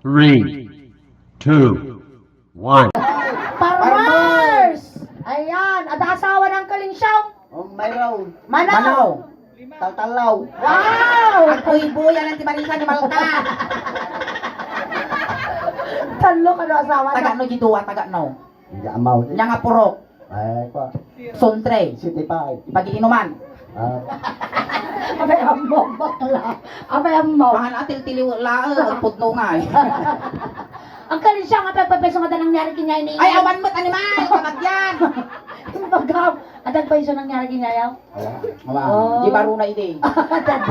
3, 2, 1. Farmers! Ayan, at asawa ng Kalinsyong. Mayroon. Manaw. Taltalaw. Wow! Ang buya ng tibalisa ni Malta. Talo ka na asawa Taga na. no gituwa, taga no. Hindi amaw. Nya nga purok. Ay, pa. Sontre. City pa. Pag-iinuman. Abay amaw, bakla. Abay amaw. Pangan atil tiliw lae, pudno nga eh. Ang Kalinsyong nga pagpapeso nga nangyari kinya ini. Ay, awan mo't animal! Kamagyan! Pagkaw. Adag pa iso nangyari kinyayaw. Awan, Oh. di baro na ide. Adag.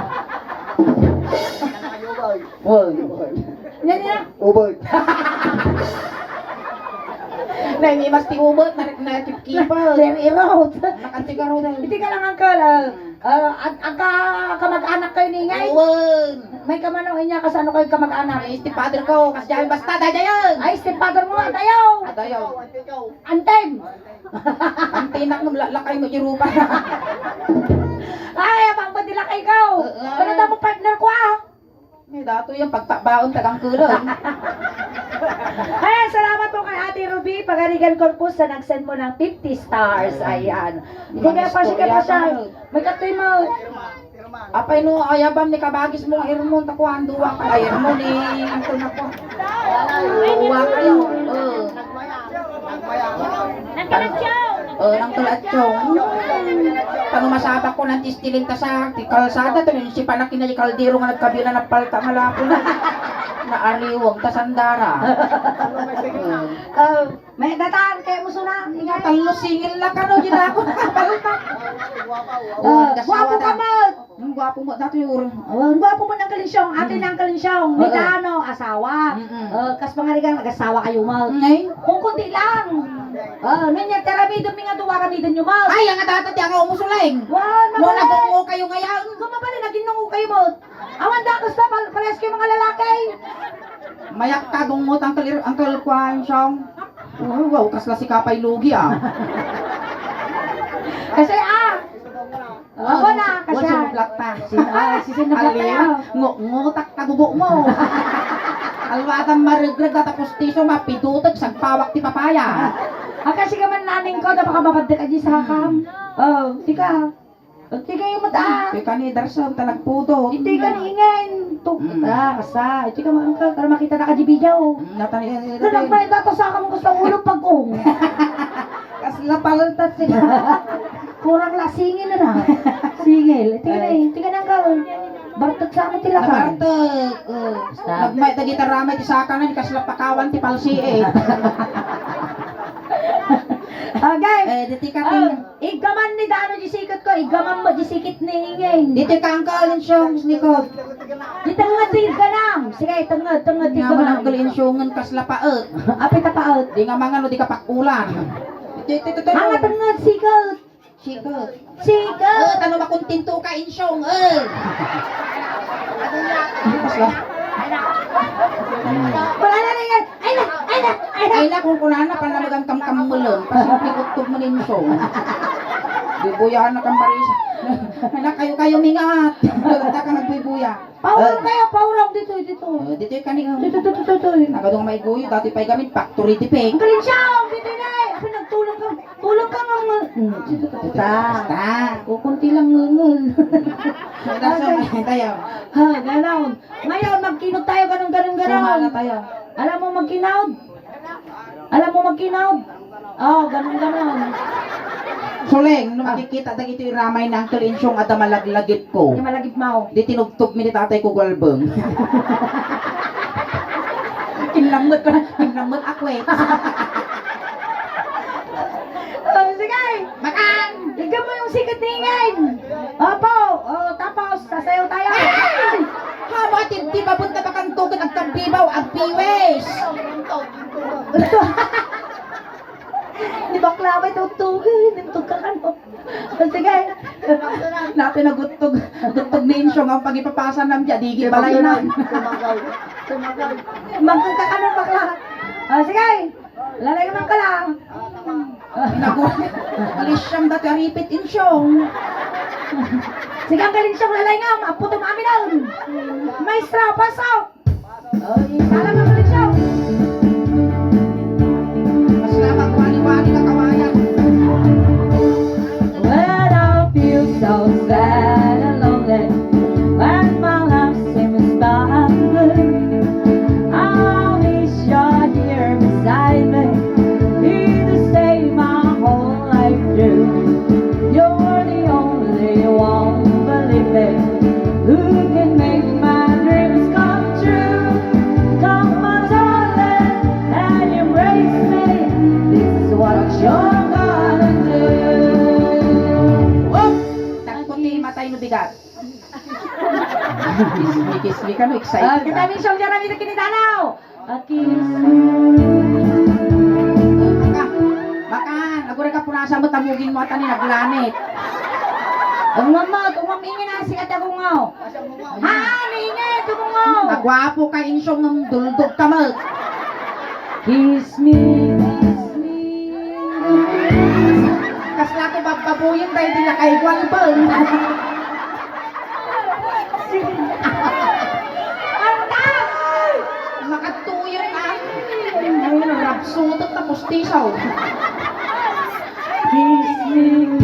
Woy. Yan yan. Ubod. Nangimas ti ubot, na kip-kipa. Very road. Nakantigaro na. Hindi ka lang angkal. Ang kamag-anak kayo ni Ngay. Awan! May kamanohin niya kasano kayo kamag-anak. Ay, stepfather ko, kasi dahil basta, dayayan! Ay, stepfather mo, tayo. Dayaw. Antem. Ang tinak mo, lakay mo, irupa. Ay, abang ba nila kay ikaw? Ano daw mo partner ko ah? May dato yung pagbaon tagang kulon. Ay, salamat po kay Ate Ruby, Pagarigan Corpus, na nag-send mo ng 50 stars. Ayan. Hindi kaya pa siya. May katoy mo. Apay no, ayabam ni kabagis mo ang irmon, takuan duwa ka. Ay, irmon ni, ito na ko. Duwa kayo. Nang tulatsyong. Pag masabak ko ng tistilin ta sa kalsada, ito yung si panakin na yung kaldero nga nagkabila na palta malako na. Naariwang ta sandara. May dataan kayo mo suna. Ingat. Talo singil na ka no, yun ako nakapalta. Guwapo ka mo. Ang gwapo mo, dato yung urong. Guwapo mo ng Kalinsyong. Ate ng Kalinsyong. May ano, asawa. Kas pangarigan, nag-asawa kayo mo. Ngay? Kung kunti lang. Ninya, teramido mi nga duwa kami din yung mo. Ay, ang dati ang umusuling. Wan, Mo mabalik. nagungo kayo ngayon. Kumabali, naginungo kayo mo. Awan da, gusto, pares kayo mga lalaki. Mayak ka gungot ang kalkwan siyang. Oh, wow, kasla si Kapay Lugi ah. Kasi ako na, kasi Wala siyang plakta. si sinablat tayo. Ngutak kagubo mo. Alwatan marigrag na tapos tiso mapidutag sa pawak ti papaya. Kasi ka man naning ko, napaka mabadag ka di sa hakam. Tika. Tika yung mata. Ika ni Darsam talagpudo. Hindi ka niingin. Kasa. Tika mo ang para makita na ka di video. Natani Ganang pa ito sa akam gusto ulo pag-ung. kasla paltat siya. Kurang lasingin na na. Singil. Tika na ka. Bartot sa amin tila ka. Nabartag. Nagmay ta gitaramay ti saka na ni kasla pakawan ti palsi eh. Okay. Diti ka tin. Igaman ni Dano jisikot ko. Igaman mo jisikit ni ingin. Diti ka ang kalin nikod. Di tangad ka lang. Sige, tangad di Nga ka man ang lang. kalinsyongan kasla paet. Apit na paot. Di nga mga no di ka pakulan. Diti Mga tangad, sikat. Sikat. Sikat. Ano ba kung tinto ka insyong Kasla. Wala na rin yan. Ay na. Ay na kung kunana panamagang kamkamulon. Pasipikutog mo ninsyong. Di buyahan na kang Marisa. Anak kayo mingat. Wala ka nagbubuya. Paurong kayo, paurong dito. Dito yung kaning. Dito. Nagadong may guyo. Dati pa'y gamit. Factory tipeng. Ang galing siya. Dito na eh. Ako nagtulog ka. Tulog ka nga mga. Dito. Basta. Kukunti lang ngungul. Tayo. Ha, gano'n. Ngayon, magkinod tayo ganun. Sumala tayo. Alam mo magkinod? Ganun. Suleng, nung makikita dagito yung ramay ng kalinsyong at malaglagit ko. Yung malagip mo. Di tinugtog mi ni tatay ko gwalbeng. Kinlamot ako eh. Sige. Makan! Tignan mo yung sikat ningin. Opo. Tapos, sasayaw tayo. Hamo at hindi mabunta pa kang tukot ang tambibaw ang piwes. Di ba klaway tugtugin? Nintog ka ano. Sige. Natin nagutog ninsyong ang pagipapasa ng digi balay na. Magkakano bakla. Sige. Lalay naman ka lang. Nagulit. Alis siyang dati aripit insyong. Sige, ang galing siyang lalay nga. Maaputo mami doon. Maestra, pasok. Ay, salam ang galing siya. bigat. Kismi ka no, excited. Kita min siyang jarami na kinitanaw. A kiss. Baka, nagure ka punasa mo tamugin mo ata ni naglanit. Ang mama, tumamingin na si Adagungaw. Ha, naingay, tumungaw. Nagwapo ka insyong ng duldog ka mo. Kiss me, kiss me. Kasla ko bababuyin tayo din na kay Gualbon. Makatuyon na. Ayun, rapsutot na pustisaw. Kiss me.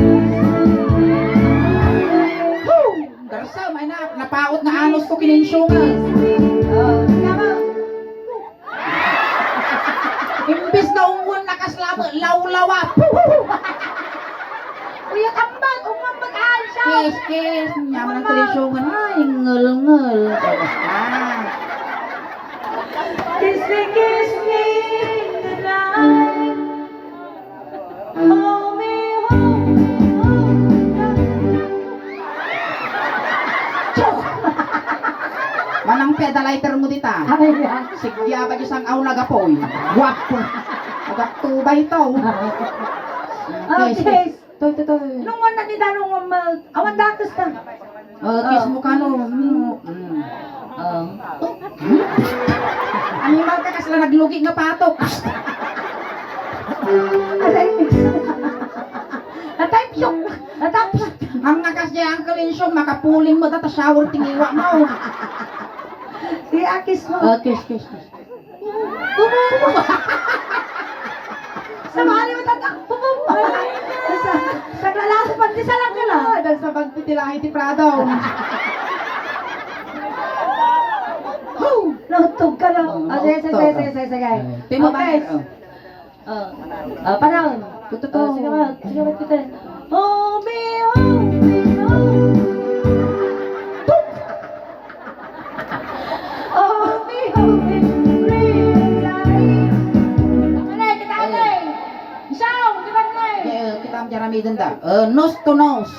Darsa, may napaot na anos ko kininsyungan. Imbis na ungon na kaslamo, lawlawa. Uy, tambag, umamag-aan siya. Kiss, kiss. Nyaman ang kininsyungan. Ay, ngel-ngel. Kiss me tonight. Hold me home. Manang pedalizer mo dita. Ayan. Sigya ba isang aw nagapoy? Wapo. Nagatubay to. Okay. Toy. Nung wala ni Danong awan dakas na. Kiss mo ka no. Animal ka kasi naglugi nga patok. Nataypyok. Natapyok. Ang nakas niya ang kalinsyo, makapuling mo data shower tingiwa mo. Si Akis mo. Kiss. Sa mahali mo tatak. Sa lalaki pag di salang ka lang. Dahil sa pagpitilahi ti Prado. Nautog ka lang. Sige. Timo Okay. Panahon. Totoo. Sige ba kita. Hold me. Hold me. Kita ang jarami danda. Nose to nose.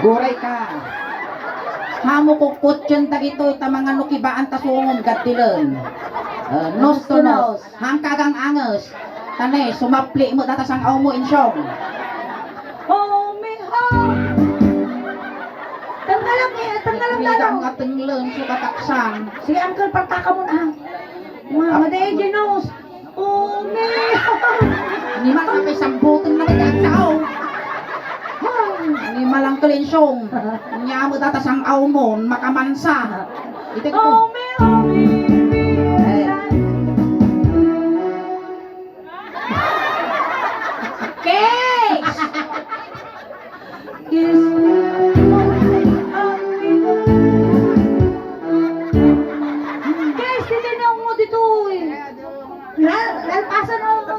Guray ka. Hamo ko kutyon tagito ita mga nukibaan tasungom gatilen. Nose to nose. Hangkagang anges. Tane, sumapli mo data sang aw mo insyong. Hold me home. Tanggalam Bigang talo. nga tinglen so kataksan. Sige, uncle, partaka mo na. Maday, Genos. Hold me home. Ni man kay sambuton na kay tao. Ni malang kalinsyong. Nya mo data sang aw mo makamansa. Ito ko. Hold me home. Cakes! Kiss me. Guys, titinaw mo dito eh. Lalpasan ako.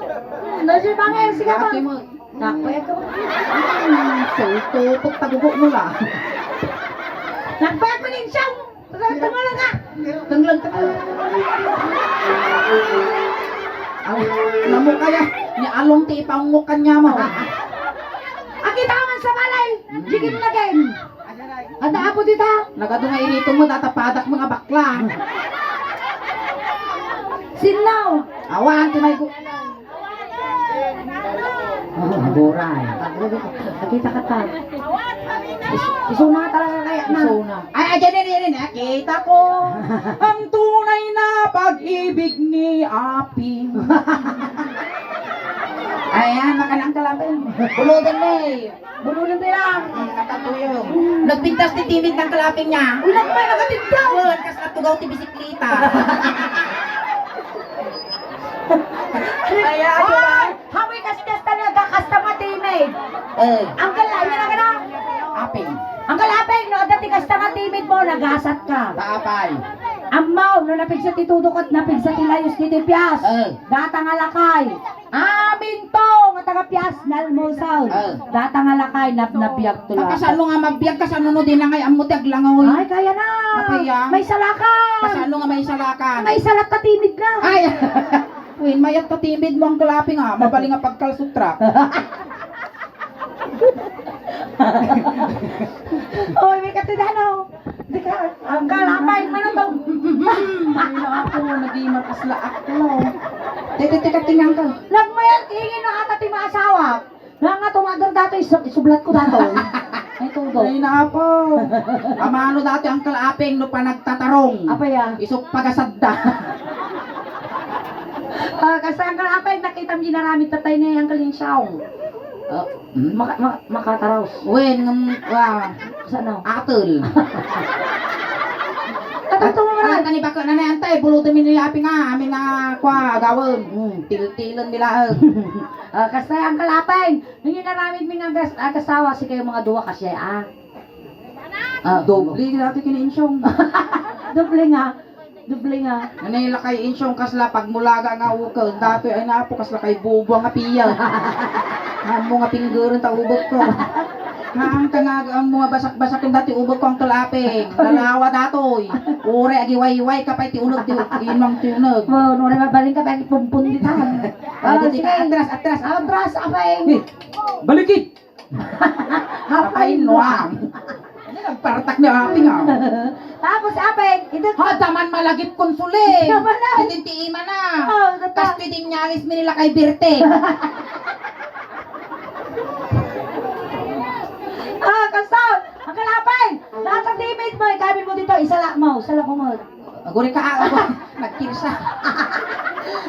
Nasa bangin, sige ba? Ate mo. Nakpayag ka mo. Tutok tagugo mo la. Nakpayag mo din siyang. Tanggalan ka. Tenglan ka. Namo kaya ni along ti ipangukan niya mo. Akita man sa balay. Jigim na game. Ada ako dito. Nagadungay rito mo datapadak mga bakla. Sinaw. Awan ti may Buray. Nakita ka ta. Isuna talaga kaya na. Isuna. Ay, dyan. Nakita ko ang tunay na pag-ibig ni Aping. Ayan, makanang kalabin. Buludan mo eh. Bulunan din lang. Nakatuyo. Nagpintas ni Timid ng kalaping niya. Ulang pa, nakatindaw. Yun, kas natugaw ti bisikleta. Ay, hamoy kas-kasta na kakasta matimid. Ang kalay niya na ka na. Aping. Ang kalapig, no, dati kasta nga timid mo, nagasat ka. Taapay. Amaw, no, napig sa titudok at napig sa tilayos ni Tipyas. Data nga lakay. Amin to, nga taga Pias, nalmosaw. Data nga lakay, napnapiyag tula. Kasano nga mabiyag, kasano no din na ngay amot aglangoy. Ay, kaya na. Kapaya. May salakan. Kasano nga may salakan. May salat ka timid na. Ay! Win, mayat ka timid mo ang kalaping ha. Mabaling nga pagkalsutra. Oy, may katidano. Di ka, ang kalapay man ito. Ay na ako, naging makasla ako. Teka, tingnan ka. Lag mo yan, hingin na kata ti maasawa. Nga nga tumador dato, isublat ko dato. Ay tudo. Ay na po. Amano dati ang kalaping no pa nagtatarong. Apa yan? Isok pagasadda. Kasi ang kalapay, nakita mo ginarami tatay na yung kalinsyawng. Makataraws. Wen Sana? atul. Katutong mo Ano na. tani bako na antay buluto min yapi nga amin na kwa gawon. Til-tilan nila. Kasi ang kalapay, nung ginarami mi nga agasawa, si kayo mga duwa kasi Dobli dati kini insyong. Doble nga. Doble nga. Nanay lakay insyong kasla pagmulaga nga ukel dati ay napo kasla kay bubo nga piya. Amo nga pingguron ta ubot ko. Ang ang mga basak-basak yung dati ubot ko ang tulaping. Lalawa datoy. Ure agi way-way kapay ti unog ti inmang ti unog. Wow, nung mabaling ka, pagi pumpun di tahan. Dati ka atras. Atras, apay. Balikit. Kapay nuang. Ano nagpartak ni api nga. Tapos, apay, ito. Ha, taman malagip konsule. Tama na. Tintiima na. Oh, Kas tiding nyalis mi nila kay Birte. Kasaw, ang kalapay. Lahat ng teammate mo, ikamin mo dito, isala mo mo. Aguri ka ako. Nagkirsa.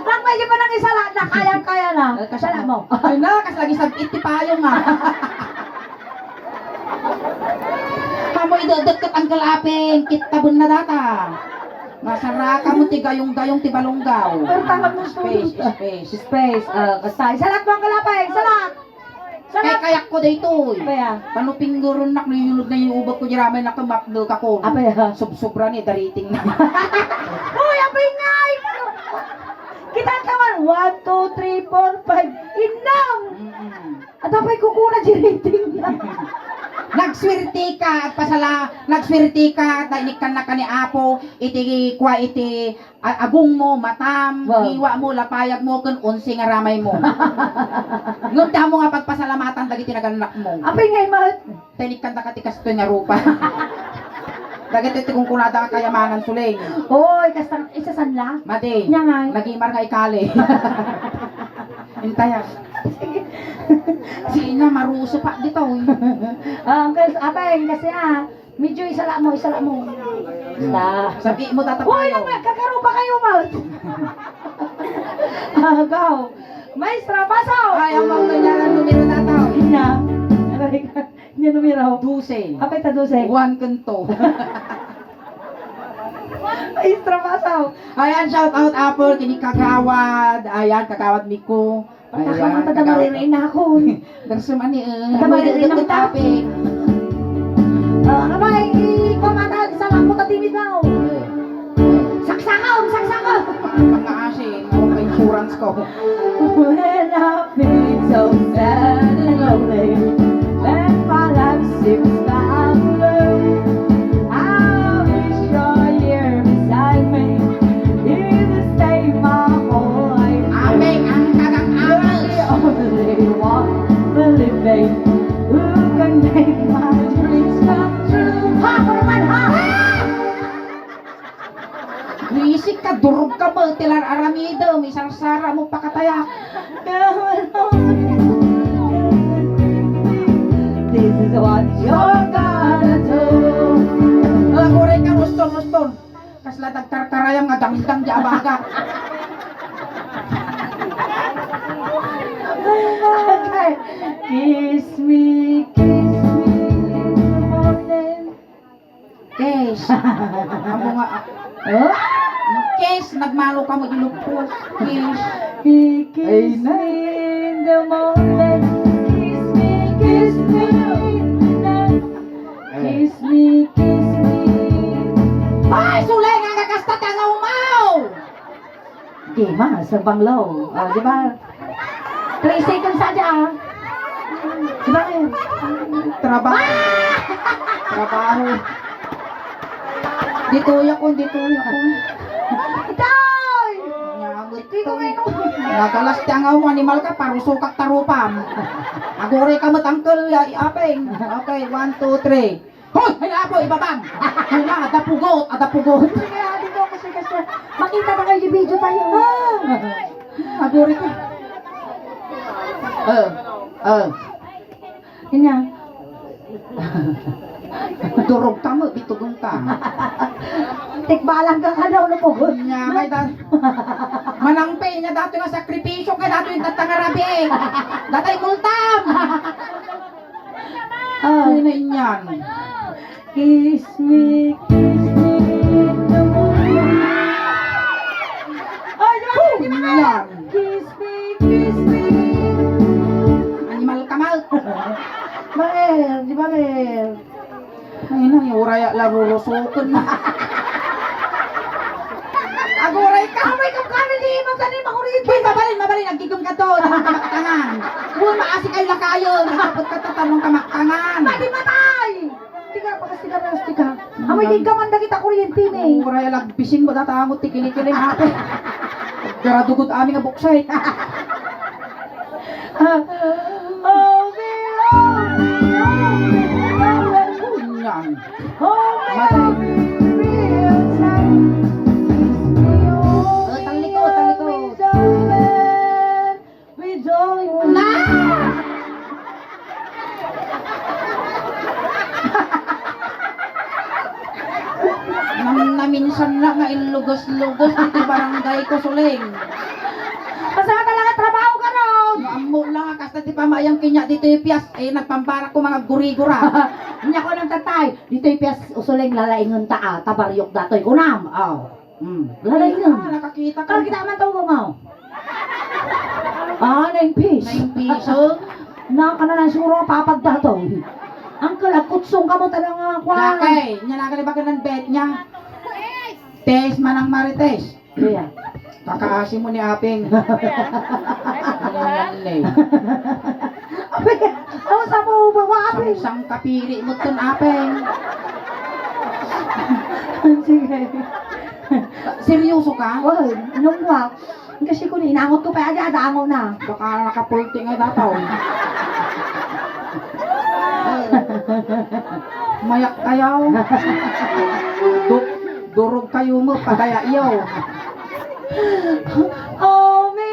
Lang medyo mo nang isala na, kaya na. Isala mo. Ay na, kas lagi sa itipayo nga. Kamu idodot ang kalaping, kitabon na data. Masaraka mo ti gayong-gayong ti balonggaw. Pero tawag mo Space. Space, kasta. Isalat mo ang kalapay, isalat. Kaya kayak ko dito. Apaya. Panuping guron nak niyulog na yung ubag ko diramay na kumapdo ka ko. Apaya. Subsobra ni dariting na. Uy, apay nga! Kita ang taman. 1, 2, 3, 4, 5. Inam! At apay kukuna di rating na. Nagswerte ka at nagswerte ka at inikan na ka ni Apo iti agong mo matam Wow. iwa mo lapayag mo kun unsi nga ramay mo. Ngun mo nga pagpasalamatan dagiti naganak mo. Apay nga mahal. Tinikan ta katikas to nga rupa. Dagiti kung kunada ka kayamanan suling. Uy, kasta isa sanla. Mati. Nya nga. Nagimar nga ikali. Intaya. Sina maruso pa dito. Apay kasi medyo isala mo. Basta. Sabi mo Uy, tatapayo. kagaro pa kayo, mahal. Go. Maestra, pasaw. Ay, ang mga ganyan numero tataw. Nya. Nya numero. 12. Apay ta 12. 1 kanto. Maestra, pasaw. Ayan, shout out Apple, kini Kagawad. Ayan, Kagawad Miko. Pagkakamata na maririn na ako. Dagsumani, Tamaririn na kita. topic. Abay, kumata, isa lang po tatimid na. Saksakaw. Mga asin, ako insurance ko. When I feel so sad and lonely, when my life seems not blue, I wish you're here beside me. You will stay my whole life. Aming ang kagang-angas. You're the only one believing who can make my dreams come true. Ha! Kuruman, ha! Wisik ka, durog ka ba? Tilar aramido, may sarsara mo pakatayak. This is what you're gonna do. Aguray ka, ruston. Kasla dagkarkarayang nga dangdang di abaga. Okay. Kiss me in the morning. Kes, amo nga, Oh? Kes, nagmalo ka mo ilupos. Kes. Kiss me in the morning. Kiss me in the night. Kiss me. Ay, sulay nga kakasta ka nga umaw! Di ma, sa banglaw. Di ba? 3 seconds aja. Di ba ngayon? Trabaho. Dito ya ko. Itoy! Nyamot Hindi ko to. ngayon. Nagalas tiang mo animal ka parusukak tarupam. Agore ka matangkel ya apeng. Okay, 1 2 3. Hoy, hay apo ibabang. Wala ada pugot, ada pugot. Sige, ate ko kasi makita na kayo yung video tayo. Agore ka. Yun nga. Durog ka mo, bitugong ka. Tikbalang ka ka daw napugod. Nya kay da. Manangpe nya dato nga sakripisyo kay dato yung tatangarabi. Datay multam. Ay na inyan. Kiss me the moon. Ay, di ba? Inyan. Kiss me. Animal kamal. Mael, di ba Mael? Ay na yung uraya larurusukan na. Agoray ka. Kamay ka kami di mo kanina ko rin. Uy, mabalin, nagkigom ka to, ng kamaktangan. Uy, maasi kayo lakayo, nakapot ka tatanong kamaktangan. Pati matay! Tiga pa kasi ka. Amoy di ka man kita kuryente ni. Uray, lagbisin mo, datangot, tikilikilim ate. Gara dugot aming abuksay. Yan. Na! Naminsan na nga ilugos-lugos dito barangay ko suling. Basta ka lang trabaho ka ron! Amo lang kasta di pa mayang kinya dito yung piyas nagpambara ko mga guri-gura. Nya ko nang tatay. Dito yung piyas usuling lalaingon taa. Tabaryok datoy kunam. Lalaingon. Nakakita Kalo ka. kita man tao mo. 9 piece. 9 piso. Na ka na siguro papagdatoy. Ang kalakutsong ka mo talaga kwan. Lakay, nya nakali ba ng bet niya? Tes manang marites. Kuya. Kakaasi mo ni Apeng. Ayan lay. Ano sa mo ba api? Sang kapiri mo ton Apeng. Sige. Seryoso ka? Wow, nung wak. Kasi kung inaangot ko pa ada ango na. Baka nakapulti nga dataw. Mayak kayaw. Durog kayo mo, pagaya iyo. Oh me.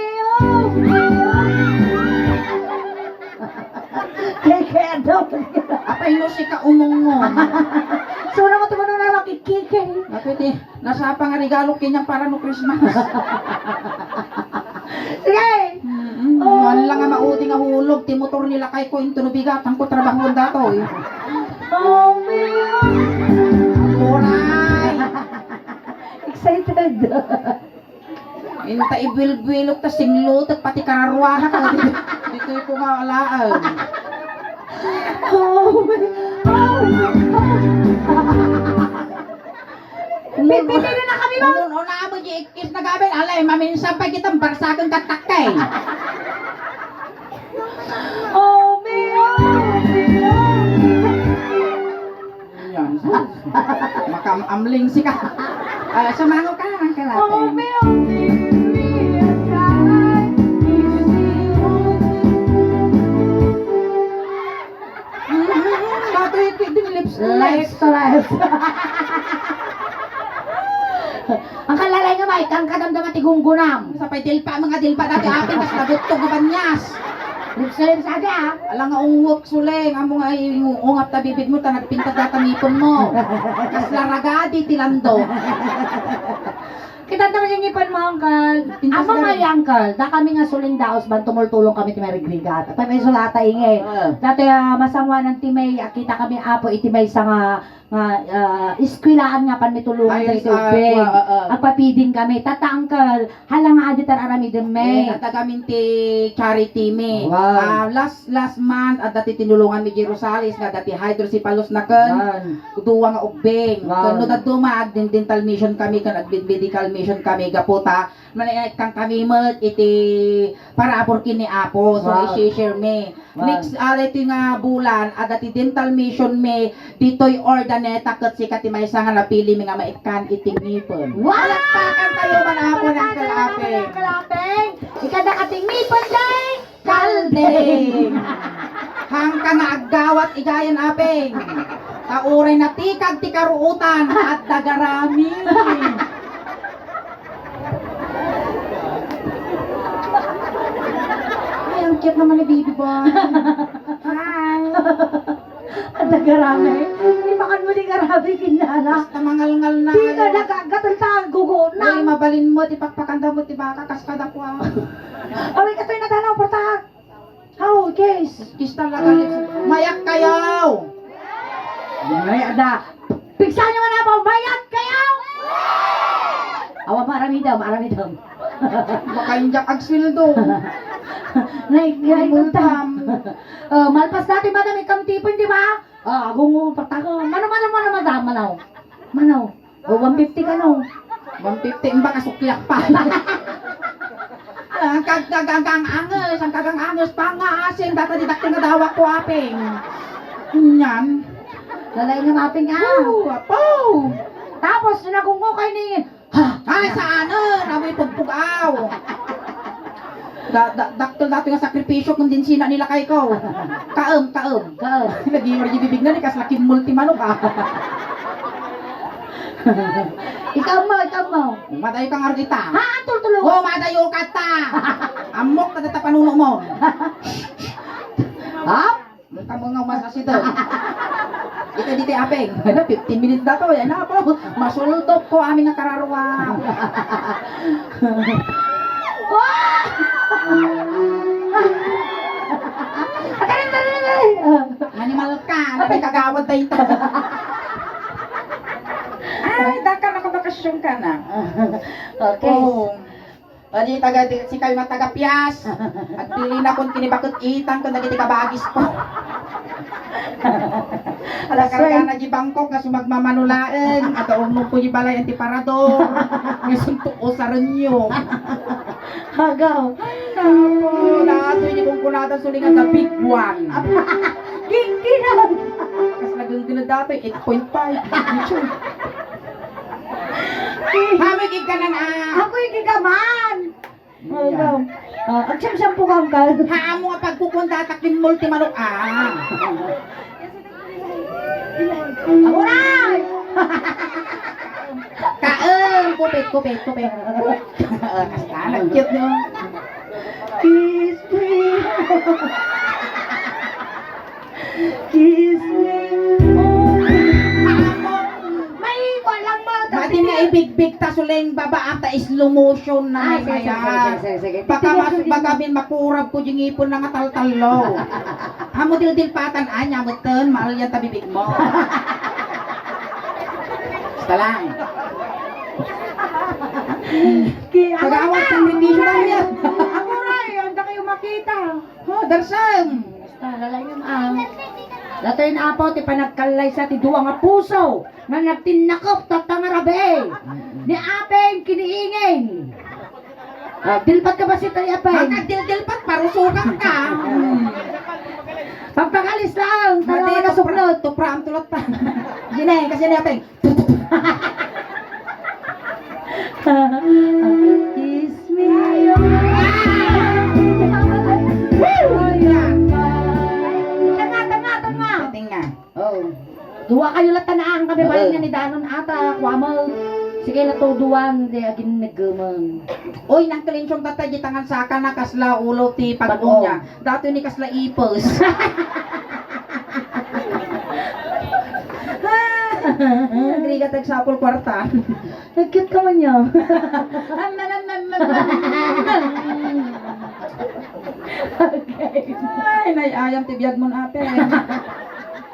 Kaya daw. Apay no si ka umungon. So na mo tumanon na makikike. Napiti, nasa pa nga regalo kanya para no Christmas. Sige. Wala lang nga maudi nga hulog, timotor nila kay ko into bigat, ang ko trabaho dato. Oh me. Oray! Excited. Inta ibilbilog ta singlo at pati kararwana ka dito ko maalaan. Oh me. Pipili na kami ba? Noon una mo di ikis na gabi, alay maminsan pa kitang barsagang katakay. Oh me. Yan. Makamamling si ka. Samaho ka ng kalate. Oh me. Life to life. Ang kalalay nga may kang kadamdam at igunggunam. Sa pay dilpa mga dilpa dati apin kas nagutog nga banyas. Lips na lips ada. Ala nga ungwok suling amo nga ungap ta bibig mo ta nagpinta data ngipon mo. Kas laragadi tilando. Kita naman yung ipan mo, Uncle. Ang mga Uncle, da kami nga suling daos, ban tumultulong kami ti Mary Grigat. At may sulata ingay. Dati masangwa ng timay, kita kami apo itimay sa nga iskwilaan nga pan mitulungan Ay, sa tubig. ah. Agpapiding kami. Tata Uncle, halang nga aditar arami din may. At kami ti charity me. Wow. Last month at dati tinulungan mi Jerusalis nga dati hydrocephalus na ken. Duwa nga ubeng. Wow. Kano daduma ag dental mission kami kan ag medical mission kami gaputa. Manay kang kami met iti para apor kini apo. So Wow. i-share me. Wow. Next iti nga bulan at dati dental mission me ditoy ordaneta ket si katimay sa nga napili mi nga maikan iti ngipon. Wow! Palakpakan tayo manapon ang kalapeng. Kalapeng! Ikada kating may panday, kalding. Hangka nga agawat igayan apeng. Kauray na tikag tikaruutan at dagarami. Ay, ang cute naman ni Baby Boy. Hi. Ang nagarami. Ipakan mo di karami kinana. Basta mangalngal na. Di ka nagkagataltaan gugo Ay, na. mabalin mo, di pakpakanda mo, di baka kaskada ko. Away ka to'y natanaw portag. Oh, guys. Kiss talaga lips. Mayak kayo! May ada. Piksa nyo man ako, bayad kayo! Awa, marami daw. Baka yung jak agswildo. Naikuntam. Malpas natin ba na may kamtipon, di ba? Agong mo, pataka. Manaw. O, 150 ka no. 150 ang baka suklak pa. Ang kagang anges, pangaasin, data didaktin na dawa ko apeng. Yan. Lalay na maping Apo! Tapos, nagungo kayo ni... Ay, saan? Namoy pagpugaw. Daktil dato nga sakripisyo kung din sina nila kay ko. Kaem. Naging yung bibig na ni kas laking multimanok Ikaw mo. Madayo kang argita. Antul tulong. Oh, madayo ka ta. Amok na data panuno mo. Mukha mo nga masasi doon. Ito dito apeng. 15 minutes dato. Yan na po. Masultop ko aming nga kararwa. Manimal ka. Nabi kagawad tayo ito. Ay, daka nakabakasyon ka na. Okay. Oh. Adi taga si kayo nga taga Pias. At pili na kung kinibakot itan kung nagiti kabagis po. Ala ka na di Bangkok nga sumagmamanulaen at umong po di balay anti parador. Nga suntuo sa renyo. Hagaw. Napo, nato ni kung kunatan sulingan the big one. Ginggi na. Kas lagang dinadato 8.5. Hamigig ka na na. Ako yung gigaman. Hagaw. Ang siyam-siyampu kang ka. Haamo nga pagpupunta takin multimanok Ako na! Kaeng, kupit. Kasta, nag-cute nyo. Kiss me. Kiss me. May walang mata. Mati nga ibig-big ta suling babaang ta slow motion na may kaya. sige. Baka bin makurab ko yung ipon na nga tal-talo. Hamo dil-dilpatan anya mo ten, mahal yan ta bibig mo. Basta lang. Pag-awat sa hindi siya lang yan. Ako na, yun na kayo makita. Oh, darsang. Basta, lalay yun Latoy na apo, ti panagkalay sa ti duwa nga puso na nagtinakop tatangarabe. Ni apeng kiniingin. Dilpat ka ba si tayo apeng? Mga dil-dilpat, parusukan ka. Pagpakalis lang, Mati talaga na na suplot. tupram tulot pa. Gine, kasi na apeng. Kiss me. Tanga. Ating nga. Oh. Duwa kayo latanaan kami balik nga ni Danon ata. Kwamo. Sige na to duwan. Di agin nagumang. Uy, nang kalinsyong tatay di tangan saka na kasla ulo ti pag-o niya. Dato ni kasla ipos. Nagri ka tagsapol kwarta. Nag-cute ka man niya. Okay. Ay, nayayam ti biyag mon ate.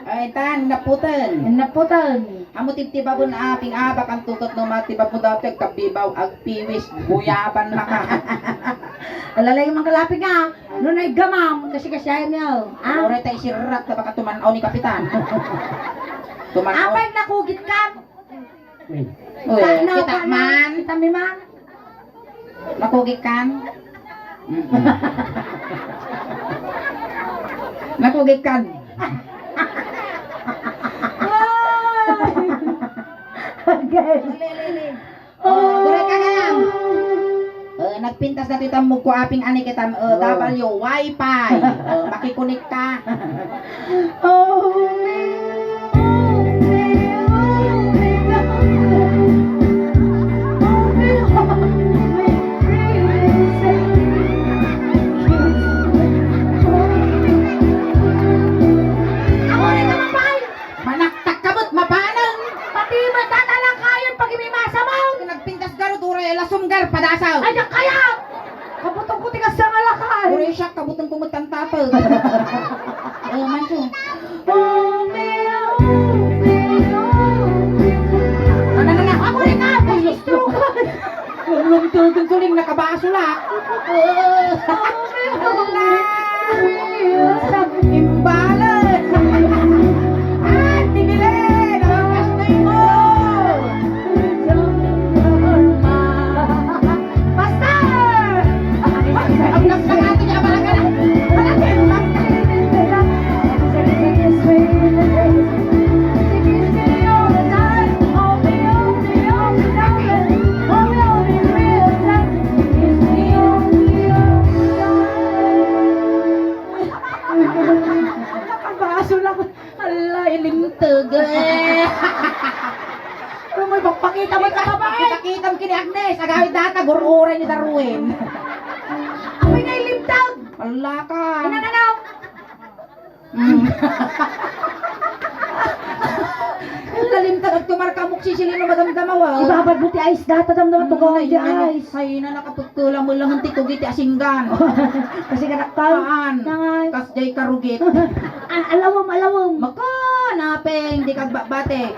Ay, tan, naputan. Naputan. Amo tibtibabon aping abak ang tutot no matibab mo daw kabibaw ag piwis buyaban na ka. Alalay yung mga kalapit nga. Noon ay gamam. Kasi kasyayan niya. Ore tay sirat na baka tumanaw ni kapitan. Tumanaw. Apay nakugit ka. Uy, kita man. Kita mi man. Nakugikan. Nakugikan. Okay. Oh, gure ka nga. nagpintas na tita mo kuaping ani kita W Wi-Fi. Makikunik ka. Oh, Ako rin naman mahal. Manaktak kabut mapanan. Pati magtatalakayan pag imimasabaw. Nagpintas garo duray lasumgar padasaw. Ay, kaya! Kabutong ko tigas sa ngalakay. Duray siya kabutang kumutang tato. Manso. Ako rin ka! Stroke! Lumtulong tuling nakabaso la. Imbalan. At tigilin ang kastoy mo. Master! Ang nagsangato niya malaga na. Malagin. Nakabaso lang. Ala, ilimtag. Kung may magpakita mo sa babae. Kita-kitam kini Agnes. Agawid data gururay ni Darwin. Ako'y na ilimtag. Wala ka. Inananaw. Lalimtag at tumarka mo sisilin mo madamdamawa. Ibabad mo ti ice data damdaman to ko ti ice. Ay na nakapagkula mo lang ang tiko giti asinggan. Kasi kanaktan. Kaan. Nangay. Kasjay karugit. Alawom, alawom. Makanapeng di kagbate.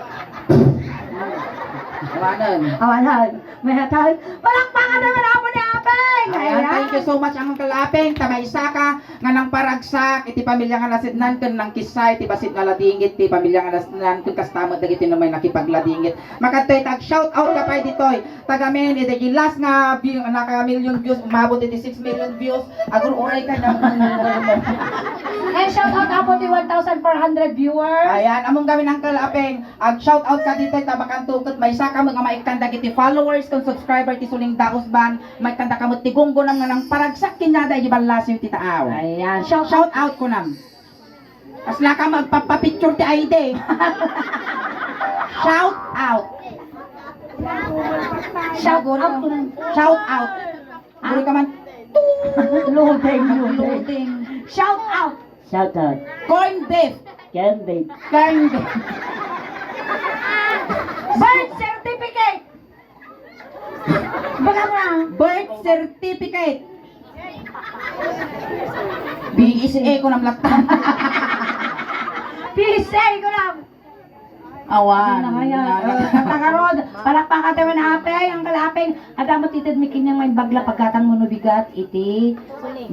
Kawanan. Awalan. May hatay. Palakpakan naman ako ni Apeng. Ayan, thank you so much ang kalapeng. Tamay isa ka nga nang paragsak iti pamilya nga nasidnan ken nang kisay iti basit nga ladingit iti pamilya nga nasidnan ken kastamot dagiti na may nakipagladingit. Makadtoy tag shout out ka pa ditoy. Tagamen iti last nga view naka million views umabot iti 6 million views. Agur oray ka na. And shout out ako ti 1,400 viewers. Ayan, among gawin ang kalapeng. Ag shout out ka ditoy tabakan tukot may isa ka mga maikanda iti followers kung subscriber ti suling daos ban may kanda kamot ti gunggo nam nga nang paragsak kinyada iti balas ti taaw. Ayan, Shout out ko nam. Asla ka magpapapicture ti ID. Shout out. Shout out. Shout out. Guri ka man. Loading, Loading. Shout out. shout out. Corn beef. Candy. Corn beef. Birth certificate. Baga mo na. Birth certificate. BSA ko nam laktan. PSA ko lang. Awan. Nakakarod, palakpakan tayo na apay, ang kalaping, adamot itid mikin niyang may bagla pagkatang munubigat, iti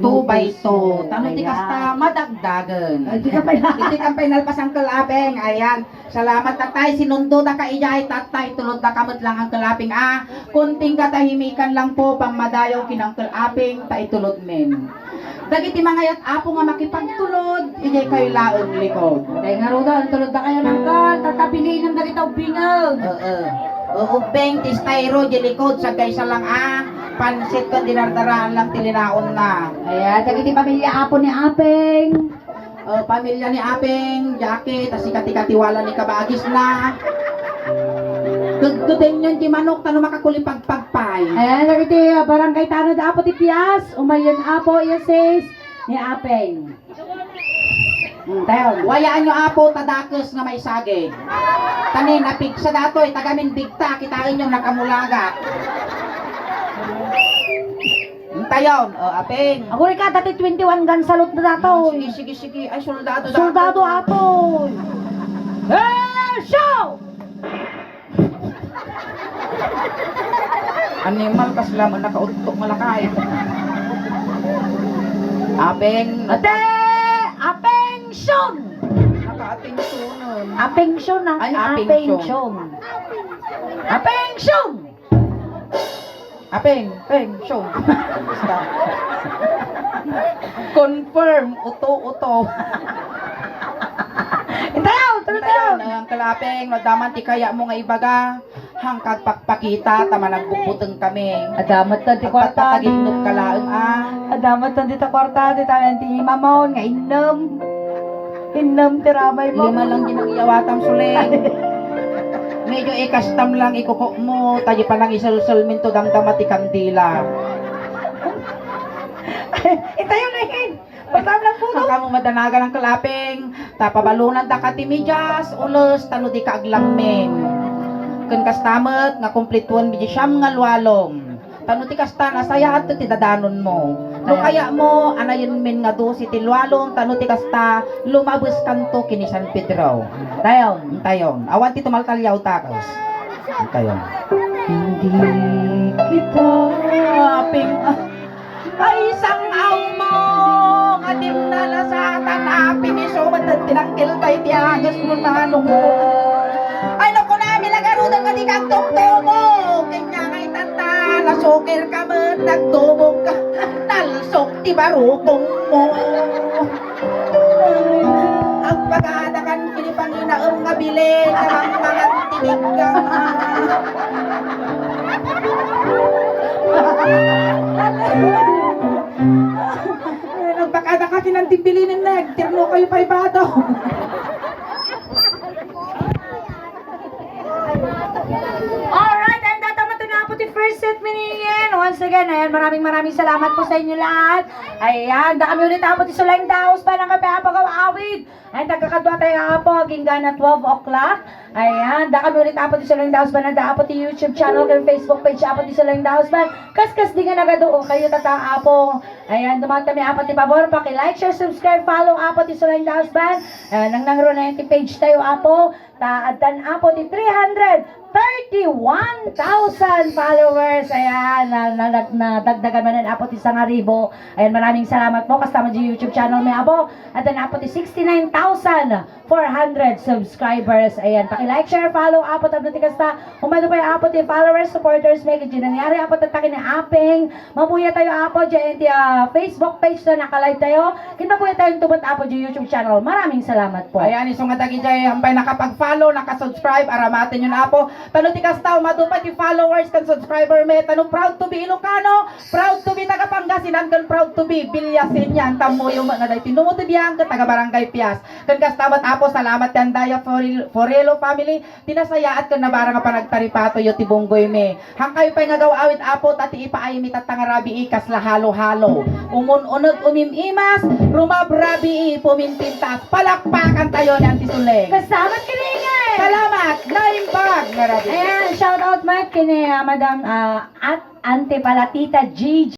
2 by 2. Tanong ti kasta madagdagan. Iti ka pala. Iti kang pinalpas ang kalapeng. Ayan. Salamat tatay. Sinundo na ka ijay tatay. Tulod na kamot lang ang kalapeng. Kunting katahimikan lang po pang madayaw kinang kalapeng. Taitulod men. Dagiti mga yat apo nga makipagtulod. Ijay kayo laong likod. Dahil nga roda, tulad na kayo ng kan, tatabilin ng dagitaw bingag. Ubeng tistayro di likod sa kaysa lang pansit ko dinardaraan lang tilinaon na. Ayan, dagiti pamilya apo ni Apeng. Pamilya ni Apeng, Jackie, tas ikati-katiwala ni Kabagis na. Gagudin yun di manok, tano makakulipagpagpay. Ayan, dagiti barangay tanod apo ti Pias, umayon apo yasis ni Apeng. Tayo. Wayaan nyo apo, tadakos nga may sage. Tanin, napig sa datoy, tagamin bigta, kitain yung nakamulaga. Tayon, Apeng. Ako rin ka, dati 21 gan salot na dato. Sige. Ay, soldado. Soldado ato. Hey, show! Animal, kas lamang nakautok malakay. Apeng. Ate! Apengsyong! Naka-atensyonon. Apengsyon ang Ay, apengsyon. Apengsyon! Peng, show. Basta. Confirm, uto. Tayo, tuloy tayo. Ang kalapeng, nadaman ti kaya mo nga ibaga. hangkag pakpakita tama nagbubuteng kami. Adamat ta di kwarta. Pagpatagignot kalaeng Adamat ta di ta kwarta di ta ti mamon nga inom. Inom ti ramay mo. lima lang ginang iyawatam suleng. Medyo ikastam lang ikuko mo, tayo pa lang isulsul minto damdama ti kandila. Itayo na hin. Patam lang po. Ang kamo madanagan ang kalaping, tapabalunan da ka ti medyas, ulos, tano di ka aglamen. Kun kastamet, nga kumplituan biji siyam nga luwalom. Tano ti kastan, asaya at ti dadanon mo. No kaya mo, anayon min nga dosi ti luwalom, tano ti kasta, lumabos kanto kini San Pedro. Tayon. Tayon, awan ti tumalkalyaw takas. Tayon. Hindi kita Aping, ay isang aw mo, kadim na lasatan, aping isumat at tinangkil kay tiagas mo na mo. Ay naku namin lagarudan ka di kang tugtubo, kanya kay tata, nasukir ka man, nagtubog ka, nalsok ti barukong mo. Ang pag-aadakan pinipanginaong nga bilin, namang mga tinig ka. Nagpakada ka kinanting bilinin na, tirno kayo pa ibato. Alright, and tatamat na po the first set miningin. Once again, ayan, maraming salamat po sa inyo lahat. Ayan, da kami ulit po ti Sulang Daos pa ng kape apagaw awid. Ayan, nagkakadwa tayo po, hanggang na 12 o'clock. Ayan, da kami ulit po ti Sulang Daos pa na da po ti YouTube channel kay Facebook page po ti Sulang Daos pa. Kaskas di nga nagado kayo tata po. Ayan, dumaan kami po ti pabor, paki-like, share, subscribe, follow po ti Sulang Daos pa. Ayan, nang nangro na yung ti page tayo po. Taadtan po ti 331,000 followers. Ayan, nadagdagan man na po ti 1,000. Ayan, maraming salamat po kasama di YouTube channel may abo. At na po ti 69,400 subscribers. Ayan, paki-like, share, follow po tablo ti kasta. Umado pa po ti followers, supporters, may nangyari po tataki ni Aping. Mabuya tayo po di Facebook page na nakalive tayo. Kinabuya tayong tubot po di YouTube channel. Maraming salamat po. Ayan, isong atagi dyan, hampay nakapag-follow, nakasubscribe, aramatin yun na po. Tano ti kastaw, madupad ti followers kan subscriber me. Tano proud to be Ilocano, proud to be taga Pangasinan, kan proud to be Bilyasin yan. Tamo yung mga day tinumutibiyang ka taga Barangay Pias. Kan kastabat apo, salamat yan daya Forelo family. Tinasayaat kan nabarang nga panagtaripato yo ti Bunggoy me. Hangkay pa nga gawawit apo, tati ipaay mi tatangarabi ikas la halo-halo. Umun-unod umimimas, rumabrabi pumintintas. Palakpakan tayo ni Auntie Suleng. Kasama kilingin! Salamat! Naimbag! Ayan, shout out Mike kini Madam at Ante Palatita Gigi.